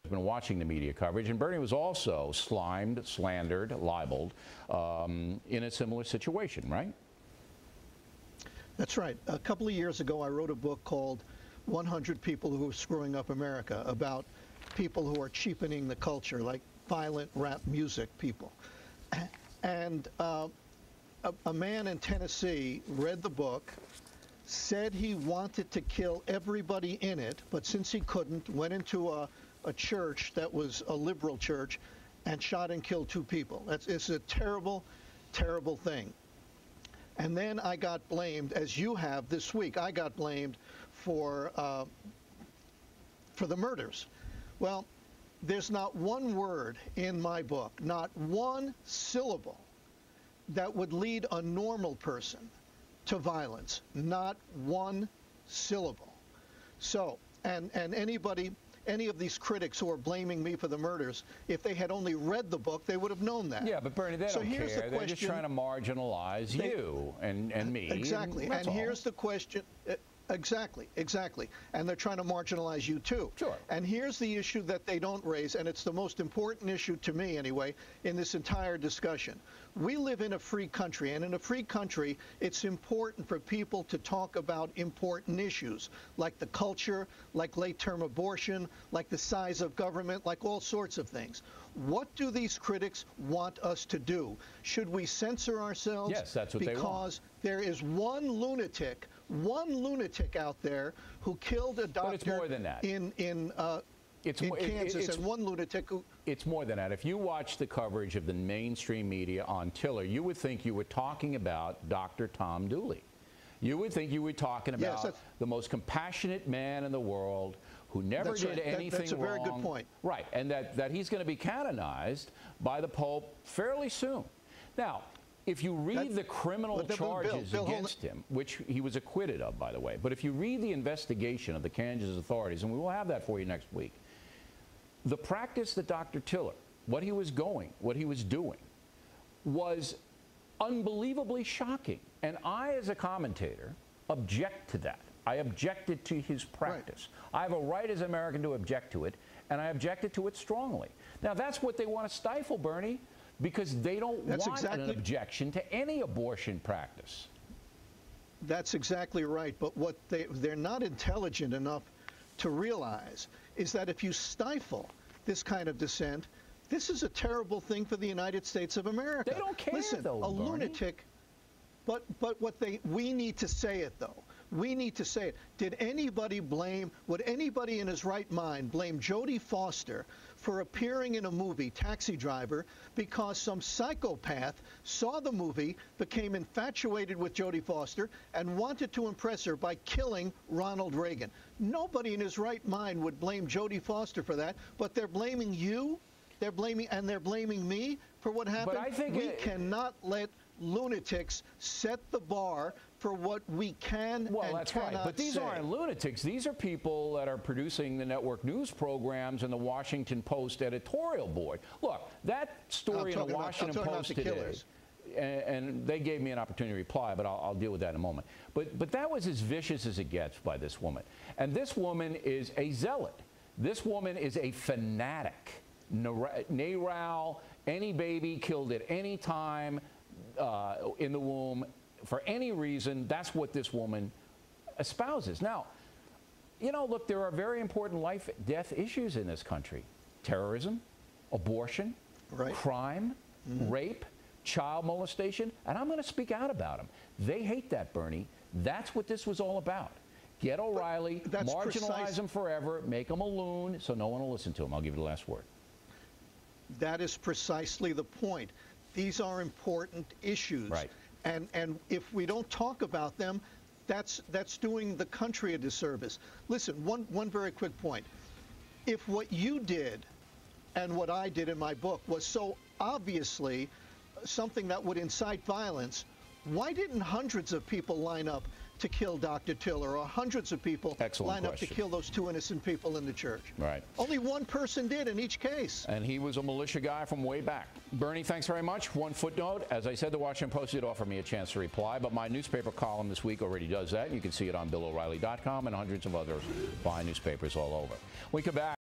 been watching the media coverage, and Bernie was also slimed, slandered, libeled in a similar situation, right? That's right. A couple of years ago, I wrote a book called 100 People Who Are Screwing Up America, about people who are cheapening the culture, like violent rap music people. And a man in Tennessee read the book, said he wanted to kill everybody in it, but since he couldn't, went into a church that was a liberal church and shot and killed 2 people. It's a terrible, terrible thing. And then I got blamed, as you have this week. I got blamed for the murders. Well, there's not one word in my book, not one syllable, that would lead a normal person to violence. Not one syllable. So, and anybody, any of these critics who are blaming me for the murders, if they had only read the book, they would have known that. Yeah, but Bernie, they don't care. They're just trying to marginalize you and me. Exactly. And here's the question. Exactly. And they're trying to marginalize you, too. Sure. And here's the issue that they don't raise, and it's the most important issue to me, anyway, in this entire discussion. We live in a free country, and in a free country, it's important for people to talk about important issues, like the culture, like late-term abortion, like the size of government, like all sorts of things. What do these critics want us to do? Should we censor ourselves? Yes, that's what they want. Because there is one lunatic out there who killed a doctor. But it's more than that. in Kansas, and one lunatic who... It's more than that. If you watch the coverage of the mainstream media on Tiller, you would think you were talking about Dr. Tom Dooley. You would think you were talking about the most compassionate man in the world who never did anything wrong. That's a very good point. Right, and that he's going to be canonized by the Pope fairly soon. Now, if you read the criminal charges against him, which he was acquitted of, by the way, but if you read the investigation of the Kansas authorities, and we will have that for you next week, the practice that Dr. Tiller, what he was doing, was unbelievably shocking. And I, as a commentator, object to that. I objected to his practice. Right. I have a right as an American to object to it, and I objected to it strongly. Now, that's what they want to stifle, Bernie, because they don't want an objection to any abortion practice. That's exactly right. But what they're not intelligent enough to realize is that if you stifle this kind of dissent, this is a terrible thing for the United States of America. They don't care, Listen, though, a Bernie. lunatic. But we need to say it, though. We need to say it. Would anybody in his right mind blame Jodie Foster for appearing in a movie, Taxi Driver, because some psychopath saw the movie, became infatuated with Jodie Foster, and wanted to impress her by killing Ronald Reagan? Nobody in his right mind would blame Jodie Foster for that, but they're blaming you, they're blaming me for what happened. But I think we cannot let lunatics set the bar for what we can well, and that's right. But these aren't lunatics. These are people that are producing the network news programs and the Washington Post editorial board. Look, that story in the Washington Post today, and they gave me an opportunity to reply, but I'll deal with that in a moment. But that was as vicious as it gets by this woman. And this woman is a zealot. This woman is a fanatic. NARAL, any baby killed at any time in the womb, for any reason, that's what this woman espouses. Now, you know, look, there are very important life-death issues in this country. Terrorism, abortion, crime, rape, child molestation, and I'm going to speak out about them. They hate that, Bernie. That's what this was all about. Get O'Reilly, marginalize him forever, make him a loon so no one will listen to him. I'll give you the last word. That is precisely the point. These are important issues. Right. And if we don't talk about them, that's doing the country a disservice. Listen, one very quick point. If what you did and what I did in my book was so obviously something that would incite violence, why didn't hundreds of people line up to kill Dr. Tiller, or hundreds of people line up to kill those 2 innocent people in the church? Right. Only one person did in each case. And he was a militia guy from way back. Bernie, thanks very much. One footnote. As I said, the Washington Post did offer me a chance to reply, but my newspaper column this week already does that. You can see it on BillO'Reilly.com and hundreds of other fine newspapers all over. We come back.